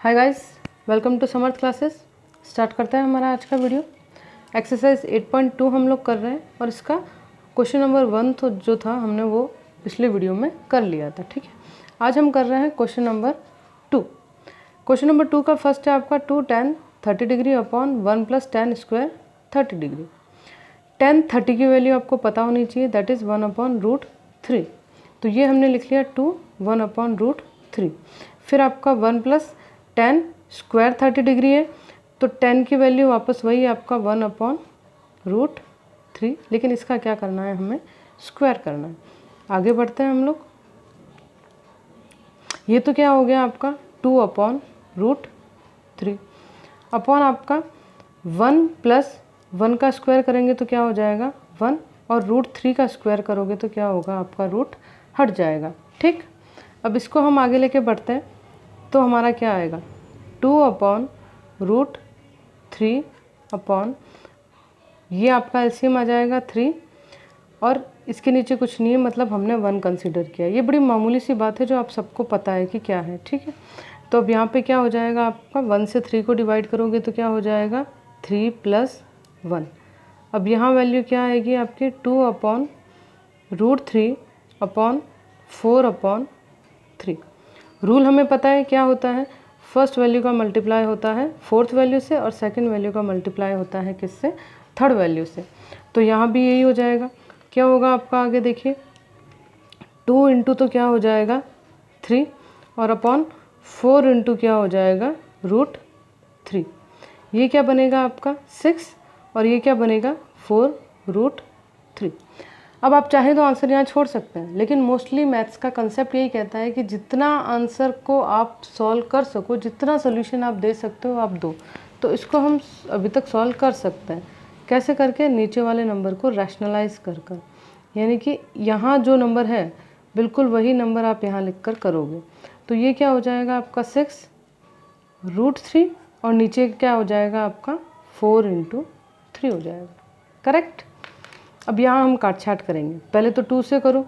Guys, welcome to Samarth Classes. Start करते हैं हमारा आज का वीडियो। एक्सरसाइज 8.2 हम लोग कर रहे हैं और इसका क्वेश्चन नंबर 1 तो जो था हमने वो पिछले वीडियो में कर लिया था। ठीक है, आज हम कर रहे हैं क्वेश्चन नंबर 2। क्वेश्चन नंबर 2 का फर्स्ट है आपका 2 tan 30 degree upon 1 + tan square 30 degree. tan 30 की वैल्यू आपको पता होनी चाहिए, दैट इज़ 1/√3। तो ये हमने लिख लिया 2 1/√3। फिर आपका 1 + tan स्क्वायर 30 डिग्री है, तो tan की वैल्यू वापस वही आपका 1/√3, लेकिन इसका क्या करना है, हमें स्क्वायर करना है। आगे बढ़ते हैं हम लोग। ये तो क्या हो गया आपका 2/√3 अपॉन आपका 1 + 1 का स्क्वायर करेंगे तो क्या हो जाएगा 1, और √3 का स्क्वायर करोगे तो क्या होगा आपका रूट हट जाएगा। ठीक, अब इसको हम आगे लेके बढ़ते हैं तो हमारा क्या आएगा 2/√3 अपॉन ये आपका एलसीएम आ जाएगा 3, और इसके नीचे कुछ नहीं है, मतलब हमने 1 कंसीडर किया। ये बड़ी मामूली सी बात है जो आप सबको पता है कि क्या है। ठीक है, तो अब यहाँ पे क्या हो जाएगा आपका 1 से 3 को डिवाइड करोगे तो क्या हो जाएगा 3 + 1। अब यहाँ वैल्यू क्या आएगी आपकी 2/√3 अपॉन 4/3। रूल हमें पता है क्या होता है, फर्स्ट वैल्यू का मल्टीप्लाई होता है फोर्थ वैल्यू से और सेकंड वैल्यू का मल्टीप्लाई होता है किससे, थर्ड वैल्यू से। तो यहाँ भी यही हो जाएगा। क्या होगा आपका आगे देखिए 2 × तो क्या हो जाएगा 3 और अपॉन 4 × क्या हो जाएगा √3। ये क्या बनेगा आपका 6 और ये क्या बनेगा 4√3। अब आप चाहें तो आंसर यहाँ छोड़ सकते हैं, लेकिन मोस्टली मैथ्स का कंसेप्ट यही कहता है कि जितना आंसर को आप सॉल्व कर सको, जितना सोल्यूशन आप दे सकते हो आप दो। तो इसको हम अभी तक सॉल्व कर सकते हैं। कैसे करके, नीचे वाले नंबर को रैशनलाइज कर कर, यानी कि यहाँ जो नंबर है बिल्कुल वही नंबर आप यहाँ लिख कर करोगे। तो ये क्या हो जाएगा आपका 6√3 और नीचे क्या हो जाएगा आपका 4 × 3 हो जाएगा। करेक्ट। अब यहाँ हम काट छाट करेंगे। पहले तो 2 से करो,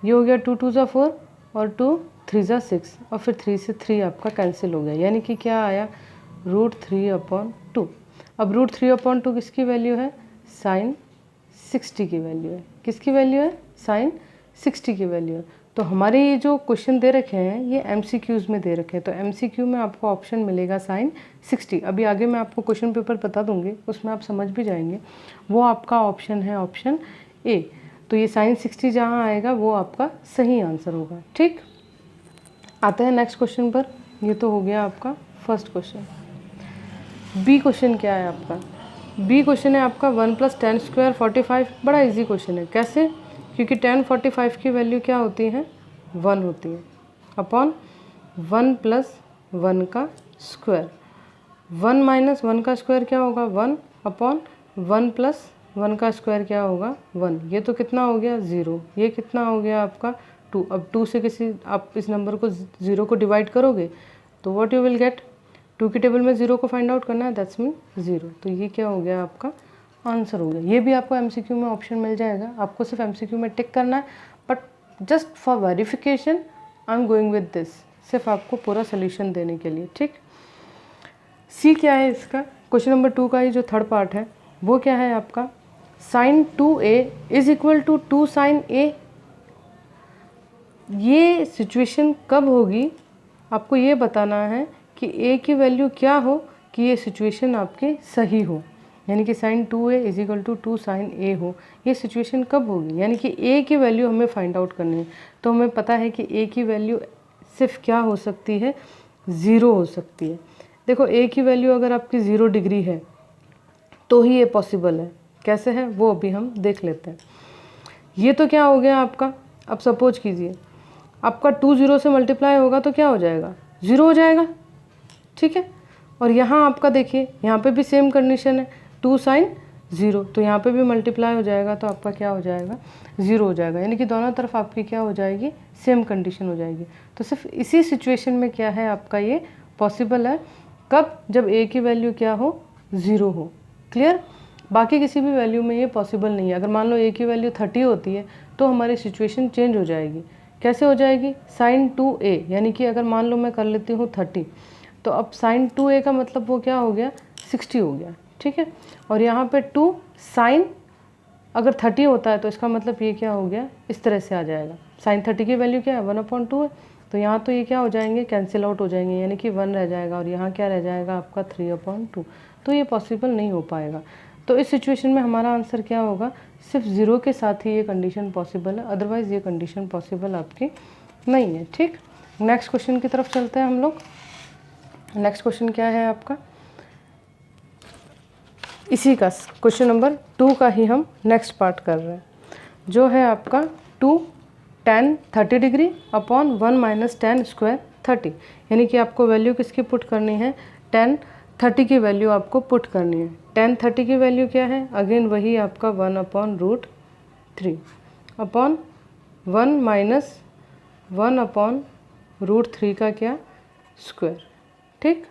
ये हो गया 2 × 2 = 4 और 2 × 3 = 6 और फिर 3 से 3 आपका कैंसिल हो गया, यानी कि क्या आया √3/2। अब √3/2 किसकी वैल्यू है, sin 60 की वैल्यू है। किसकी वैल्यू है, sin 60 की वैल्यू है। तो हमारे ये जो क्वेश्चन दे रखे हैं ये MCQs में दे रखे हैं, तो MCQ में आपको ऑप्शन मिलेगा sin 60। अभी आगे मैं आपको क्वेश्चन पेपर बता दूंगी, उसमें आप समझ भी जाएंगे। वो आपका ऑप्शन है ऑप्शन A। तो ये sin 60 जहाँ आएगा वो आपका सही आंसर होगा। ठीक, आते हैं नेक्स्ट क्वेश्चन पर। ये तो हो गया आपका फर्स्ट क्वेश्चन। बी क्वेश्चन क्या है आपका, बी क्वेश्चन है आपका 1 + tan स्क्वायर 45। बड़ा इजी क्वेश्चन है। कैसे, क्योंकि tan 45 की वैल्यू क्या होती है 1 होती है, अपॉन 1 + 1 का स्क्वायर। 1 - 1 का स्क्वायर क्या होगा 1 अपॉन 1 + 1 का स्क्वायर क्या होगा 1। ये तो कितना हो गया 0, ये कितना हो गया आपका 2। अब 2 से किसी आप इस नंबर को 0 को डिवाइड करोगे तो व्हाट यू विल गेट, 2 की टेबल में 0 को फाइंड आउट करना है, दैट्स मीन 0। तो ये क्या हो गया आपका आंसर हो गया। ये भी आपको MCQ में ऑप्शन मिल जाएगा, आपको सिर्फ MCQ में टिक करना है। But just for verification I am going with this, सिर्फ आपको पूरा सोल्यूशन देने के लिए। ठीक, सी क्या है इसका, क्वेश्चन नंबर 2 का ही जो थर्ड पार्ट है वो क्या है आपका sin 2a = 2 sin a। ये सिचुएशन कब होगी आपको ये बताना है कि a की वैल्यू क्या हो कि ये सिचुएशन आपकी सही हो, यानी कि sin 2a = 2 sin a हो। ये सिचुएशन कब होगी, यानी कि a की वैल्यू हमें फाइंड आउट करनी है। तो हमें पता है कि a की वैल्यू सिर्फ क्या हो सकती है 0 हो सकती है। देखो a की वैल्यू अगर आपकी 0 डिग्री है तो ही ये पॉसिबल है। कैसे है वो अभी हम देख लेते हैं। ये तो क्या हो गया आपका, अब सपोज कीजिए आपका 2 0 से मल्टीप्लाई होगा तो क्या हो जाएगा 0 हो जाएगा। ठीक है, और यहाँ आपका देखिए यहाँ पे भी सेम कंडीशन है 2 sin 0, तो यहाँ पे भी मल्टीप्लाई हो जाएगा तो आपका क्या हो जाएगा 0 हो जाएगा, यानी कि दोनों तरफ आपकी क्या हो जाएगी सेम कंडीशन हो जाएगी। तो सिर्फ इसी सिचुएशन में क्या है आपका ये पॉसिबल है, कब, जब a की वैल्यू क्या हो 0 हो। क्लियर, बाकी किसी भी वैल्यू में ये पॉसिबल नहीं है। अगर मान लो a की वैल्यू 30 होती है तो हमारी सिचुएशन चेंज हो जाएगी। कैसे हो जाएगी sin 2a, यानी कि अगर मान लो मैं कर लेती हूँ 30, तो अब साइन 2a का मतलब वो क्या हो गया 60 हो गया, ठीक है। और यहाँ पे 2 साइन अगर 30 होता है तो इसका मतलब ये क्या हो गया, इस तरह से आ जाएगा। साइन 30 की वैल्यू क्या है 1/2 है, तो यहाँ तो ये क्या हो जाएंगे, कैंसिल आउट हो जाएंगे, यानी कि 1 रह जाएगा और यहाँ क्या रह जाएगा आपका 3/2। तो ये पॉसिबल नहीं हो पाएगा। तो इस सिचुएशन में हमारा आंसर क्या होगा, सिर्फ 0 के साथ ही ये कंडीशन पॉसिबल है, अदरवाइज़ ये कंडीशन पॉसिबल आपकी नहीं है, ठीक। नेक्स्ट क्वेश्चन की तरफ चलते हैं हम लोग। नेक्स्ट क्वेश्चन क्या है आपका, इसी का क्वेश्चन नंबर 2 का ही हम नेक्स्ट पार्ट कर रहे हैं, जो है आपका 2 tan 30 degree upon 1 minus tan square 30, यानी कि आपको वैल्यू किसकी पुट करनी है, tan 30 की वैल्यू आपको पुट करनी है। tan 30 की वैल्यू क्या है, अगेन वही आपका 1/√3 अपॉन 1 माइनस 1/√3 का क्या स्क्वायर, ठीक।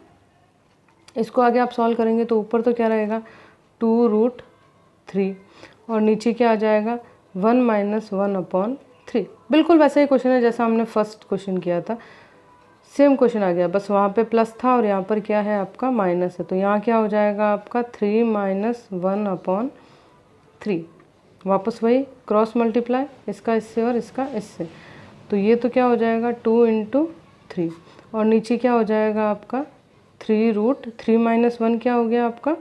इसको आगे आप सॉल्व करेंगे तो ऊपर तो क्या रहेगा 2√3 और नीचे क्या आ जाएगा 1 माइनस 1/3। बिल्कुल वैसा ही क्वेश्चन है जैसा हमने फर्स्ट क्वेश्चन किया था, सेम क्वेश्चन आ गया, बस वहाँ पे प्लस था और यहाँ पर क्या है आपका माइनस है। तो यहाँ क्या हो जाएगा आपका 3 माइनस 1/3, वापस वही क्रॉस मल्टीप्लाई, इसका इससे और इसका इससे, तो ये तो क्या हो जाएगा 2 × 3 और नीचे क्या हो जाएगा आपका 3√3 माइनस 1 क्या हो गया आपका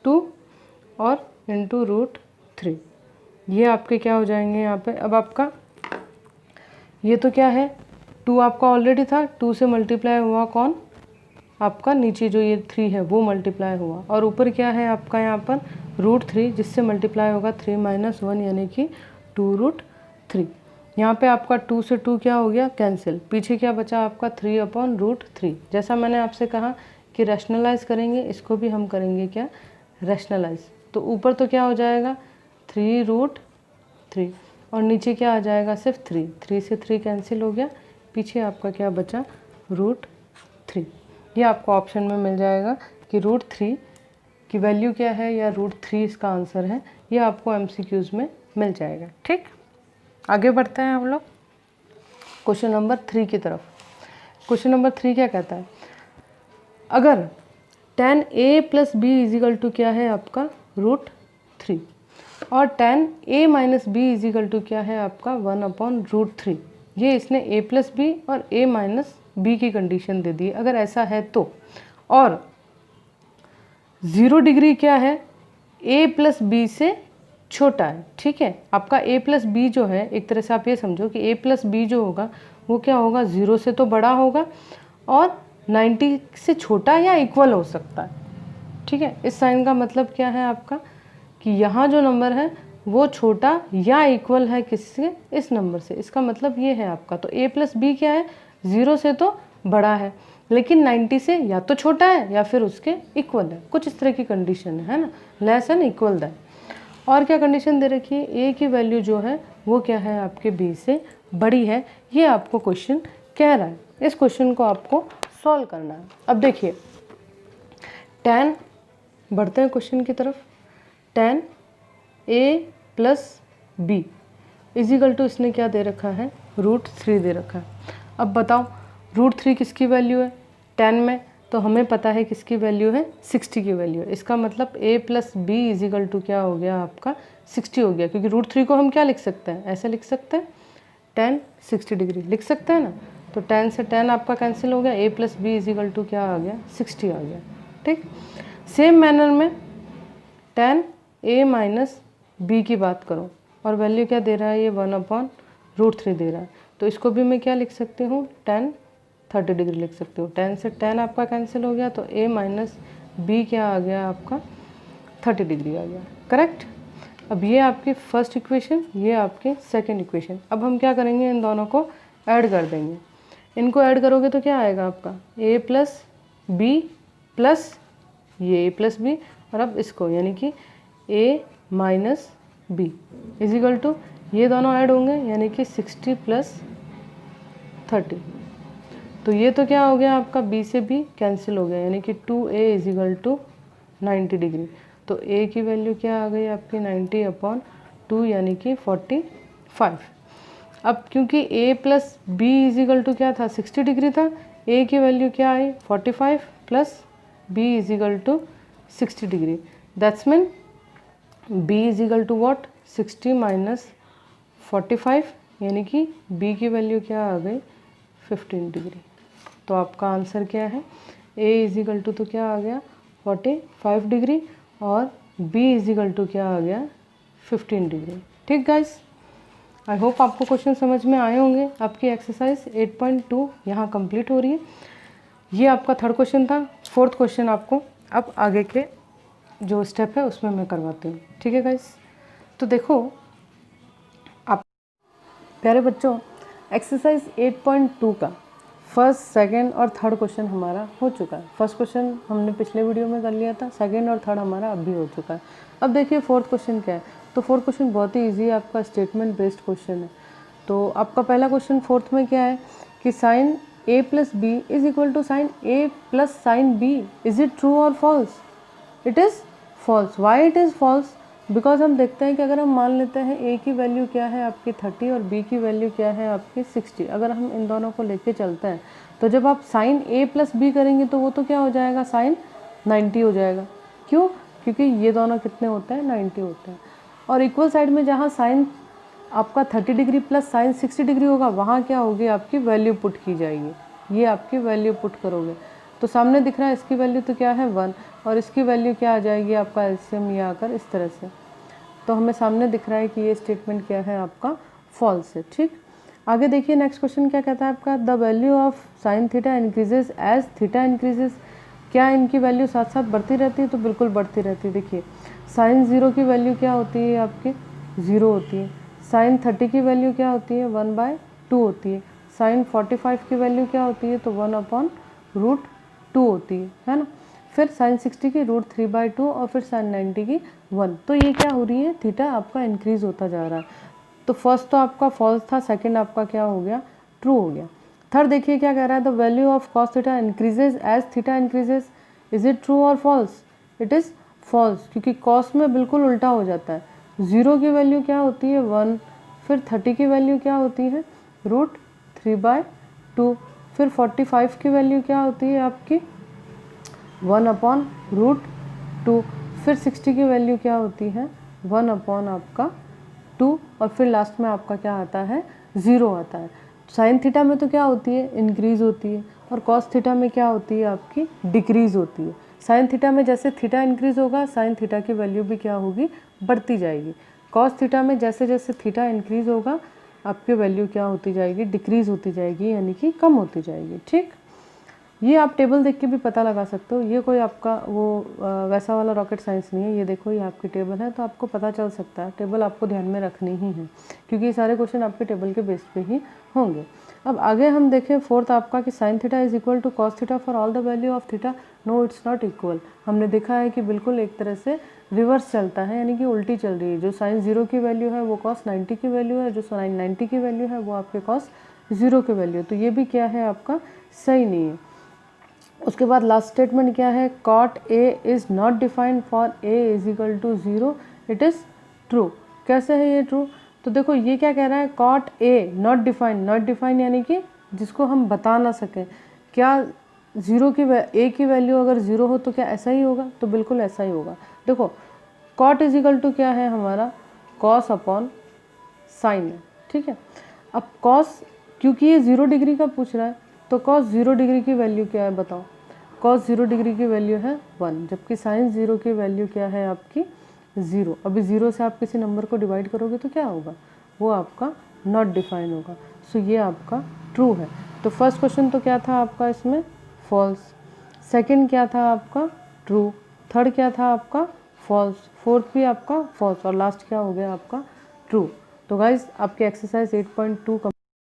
2 और इंटू √3, ये आपके क्या हो जाएंगे यहाँ पे। अब आपका ये तो क्या है 2 आपका ऑलरेडी था, 2 से मल्टीप्लाई हुआ कौन आपका नीचे जो ये 3 है वो मल्टीप्लाई हुआ, और ऊपर क्या है आपका यहाँ पर √3 जिससे मल्टीप्लाई होगा 3 माइनस 1 यानी कि 2√3। यहाँ पे आपका 2 से 2 क्या हो गया कैंसिल, पीछे क्या बचा आपका 3/√3। जैसा मैंने आपसे कहा कि रैशनलाइज करेंगे, इसको भी हम करेंगे क्या रैशनलाइज। तो ऊपर तो क्या हो जाएगा 3√3 और नीचे क्या आ जाएगा सिर्फ 3 से 3 कैंसिल हो गया, पीछे आपका क्या बचा √3। ये आपको ऑप्शन में मिल जाएगा कि √3 की वैल्यू क्या है या √3 इसका आंसर है, ये आपको MCQs में मिल जाएगा, ठीक। आगे बढ़ते हैं हम लोग क्वेश्चन नंबर 3 की तरफ। क्वेश्चन नंबर 3 क्या कहता है, अगर tan a plus B is equal to क्या है आपका √3 और tan a minus B is equal to क्या है आपका 1/√3, ये इसने a प्लस बी और a माइनस बी की कंडीशन दे दी। अगर ऐसा है तो, और 0 डिग्री क्या है a प्लस बी से छोटा है, ठीक है। आपका a प्लस बी जो है, एक तरह से आप ये समझो कि a प्लस बी जो होगा वो क्या होगा 0 से तो बड़ा होगा और 90 से छोटा या इक्वल हो सकता है, ठीक है। इस साइन का मतलब क्या है आपका कि यहाँ जो नंबर है वो छोटा या इक्वल है किससे, इस नंबर से। इसका मतलब ये है आपका, तो a प्लस बी क्या है 0 से तो बड़ा है लेकिन 90 से या तो छोटा है या फिर उसके इक्वल है, कुछ इस तरह की कंडीशन है ना, लेस एंड इक्वल दैन। और क्या कंडीशन दे रखी है, a की वैल्यू जो है वो क्या है आपके b से बड़ी है, ये आपको क्वेश्चन कह रहा है। इस क्वेश्चन को आपको सॉल्व करना है। अब देखिए tan, बढ़ते हैं क्वेश्चन की तरफ, tan a plus B is equal to इसने क्या दे रखा है √3 दे रखा है। अब बताओ √3 किसकी वैल्यू है tan में, तो हमें पता है किसकी वैल्यू है 60 की वैल्यू है। इसका मतलब a plus B is equal to क्या हो गया आपका 60 हो गया, क्योंकि √3 को हम क्या लिख सकते हैं, ऐसे लिख सकते हैं tan 60 डिग्री लिख सकते हैं ना। तो tan से tan आपका कैंसिल हो गया, a plus B is equal to क्या आ गया 60 आ गया, ठीक। सेम मैनर में tan a माइनस बी की बात करो और वैल्यू क्या दे रहा है, ये 1/√3 दे रहा है, तो इसको भी मैं क्या लिख सकती हूँ tan 30 डिग्री लिख सकती हूँ। tan से tan आपका कैंसिल हो गया, तो a माइनस बी क्या आ गया आपका 30 डिग्री आ गया, करेक्ट। अब ये आपकी फर्स्ट इक्वेशन, ये आपके सेकंड इक्वेशन। अब हम क्या करेंगे, इन दोनों को ऐड कर देंगे। इनको ऐड करोगे तो क्या आएगा आपका a प्लस बी प्लस ये a प्लस बी, और अब इसको यानी कि a minus B is equal to ये दोनों ऐड होंगे यानी कि 60 प्लस 30, तो ये तो क्या हो गया आपका b से b कैंसिल हो गया यानी कि 2a इजिकल टू 90 डिग्री। तो a की वैल्यू क्या आ गई आपकी 90/2 यानी कि 45। अब क्योंकि a plus B is equal to क्या था 60 डिग्री था, a की वैल्यू क्या आई 45, plus B is equal to 60 degree. That's mean B is equal to what 60 minus 45, यानी कि बी की वैल्यू क्या आ गई 15 डिग्री। तो आपका आंसर क्या है, ए इज इक्वल टू तो क्या आ गया 45 डिग्री और बी इज इक्वल टू क्या आ गया 15 डिग्री। ठीक गाइस, आई होप आपको क्वेश्चन समझ में आए होंगे। आपकी एक्सरसाइज 8.2 यहाँ कंप्लीट हो रही है। ये आपका थर्ड क्वेश्चन था। फोर्थ क्वेश्चन आपको अब आगे के जो स्टेप है उसमें मैं करवाती हूँ। ठीक है गाइस, तो देखो आप प्यारे बच्चों, एक्सरसाइज 8.2 का फर्स्ट, सेकंड और थर्ड क्वेश्चन हमारा हो चुका है। फर्स्ट क्वेश्चन हमने पिछले वीडियो में कर लिया था, सेकंड और थर्ड हमारा अब भी हो चुका है। अब देखिए फोर्थ क्वेश्चन क्या है। तो फोर्थ क्वेश्चन बहुत ही इजी है, आपका स्टेटमेंट बेस्ड क्वेश्चन है। तो आपका पहला क्वेश्चन फोर्थ में क्या है कि sine A plus B is equal to sine A plus sine B, is it true और false? It is false. Why it is false? Because हम देखते हैं कि अगर हम मान लेते हैं ए की वैल्यू क्या है आपकी 30 और बी की वैल्यू क्या है आपकी 60, अगर हम इन दोनों को लेके चलते हैं तो जब आप साइन ए प्लस बी करेंगे तो वो तो क्या हो जाएगा साइन 90 हो जाएगा। क्यों? क्योंकि ये दोनों कितने होते हैं 90 होते हैं। और इक्वल साइड में जहाँ साइन आपका 30 डिग्री प्लस साइन 60 डिग्री होगा वहाँ क्या होगी आपकी वैल्यू पुट की जाएगी। ये आपकी वैल्यू पुट करोगे तो सामने दिख रहा है इसकी वैल्यू तो क्या है 1 और इसकी वैल्यू क्या आ जाएगी आपका एलसीएम ये आकर इस तरह से। तो हमें सामने दिख रहा है कि ये स्टेटमेंट क्या है आपका फॉल्स है। ठीक, आगे देखिए नेक्स्ट क्वेश्चन क्या कहता है आपका, the value of sine theta increases as theta increases. क्या इनकी वैल्यू साथ साथ बढ़ती रहती है? तो बिल्कुल बढ़ती रहती है। देखिए साइन 0 की वैल्यू क्या होती है आपकी 0 होती है। साइन 30 की वैल्यू क्या होती है 1/2 होती है। साइन 45 की वैल्यू क्या होती है तो 1/√2 होती है ना। फिर साइन 60 की √3/2 और फिर साइन 90 की 1। तो ये क्या हो रही है थीटा आपका इंक्रीज होता जा रहा है। तो फर्स्ट तो आपका फॉल्स था, सेकंड आपका क्या हो गया ट्रू हो गया। थर्ड देखिए क्या कह रहा है, the value of cos theta increases as theta increases, is it true और फॉल्स? इट इज़ फॉल्स, क्योंकि कॉस में बिल्कुल उल्टा हो जाता है। 0 की वैल्यू क्या होती है 1, फिर 30 की वैल्यू क्या होती है √3/2, फिर 45 की वैल्यू क्या होती है आपकी 1/√2, फिर 60 की वैल्यू क्या होती है 1/2 और फिर लास्ट में आपका क्या आता है 0 आता है। साइन थीटा में तो क्या होती है इंक्रीज होती है और कॉस थीटा में क्या होती है आपकी डिक्रीज होती है। साइन थीटा में जैसे थीटा इंक्रीज होगा साइन थीटा की वैल्यू भी क्या होगी बढ़ती जाएगी। कॉस थीटा में जैसे जैसे थीटा इंक्रीज होगा आपकी वैल्यू क्या होती जाएगी डिक्रीज होती जाएगी, यानी कि कम होती जाएगी। ठीक, ये आप टेबल देख के भी पता लगा सकते हो। ये कोई आपका वो वैसा वाला रॉकेट साइंस नहीं है। ये देखो ये आपकी टेबल है तो आपको पता चल सकता है। टेबल आपको ध्यान में रखनी ही है क्योंकि ये सारे क्वेश्चन आपके टेबल के बेस पे ही होंगे। अब आगे हम देखें फोर्थ आपका कि sine theta is equal to cos theta for all the value of theta. No, it's not equal. हमने देखा है कि बिल्कुल एक तरह से रिवर्स चलता है, यानी कि उल्टी चल रही है। जो साइन 0 की वैल्यू है वो कॉस 90 की वैल्यू है, जो साइन 90 की वैल्यू है वो आपके कॉस 0 की वैल्यू है। तो ये भी क्या है आपका सही नहीं है। उसके बाद लास्ट स्टेटमेंट क्या है, cot A is not defined for A is equal to 0, it is true. कैसे है ये ट्रू? तो देखो ये क्या कह रहा है, cot A not defined. Not defined यानी कि जिसको हम बता ना सकें। क्या 0 की ए की वैल्यू अगर 0 हो तो क्या ऐसा ही होगा? तो बिल्कुल ऐसा ही होगा। देखो कॉट इज इक्वल टू क्या है हमारा कॉस अपॉन साइन है। ठीक है, अब कॉस क्योंकि ये 0 डिग्री का पूछ रहा है तो कॉस 0 डिग्री की वैल्यू क्या है बताओ? कॉस 0 डिग्री की वैल्यू है 1, जबकि साइन 0 की वैल्यू क्या है आपकी 0। अभी 0 से आप किसी नंबर को डिवाइड करोगे तो क्या होगा वो आपका नॉट डिफाइन होगा। सो ये आपका ट्रू है। तो फर्स्ट क्वेश्चन तो क्या था आपका इसमें फॉल्स, सेकंड क्या था आपका ट्रू, थर्ड क्या था आपका फॉल्स, फोर्थ भी आपका फॉल्स और लास्ट क्या हो गया आपका ट्रू। तो गाइज आपकी एक्सरसाइज 8.2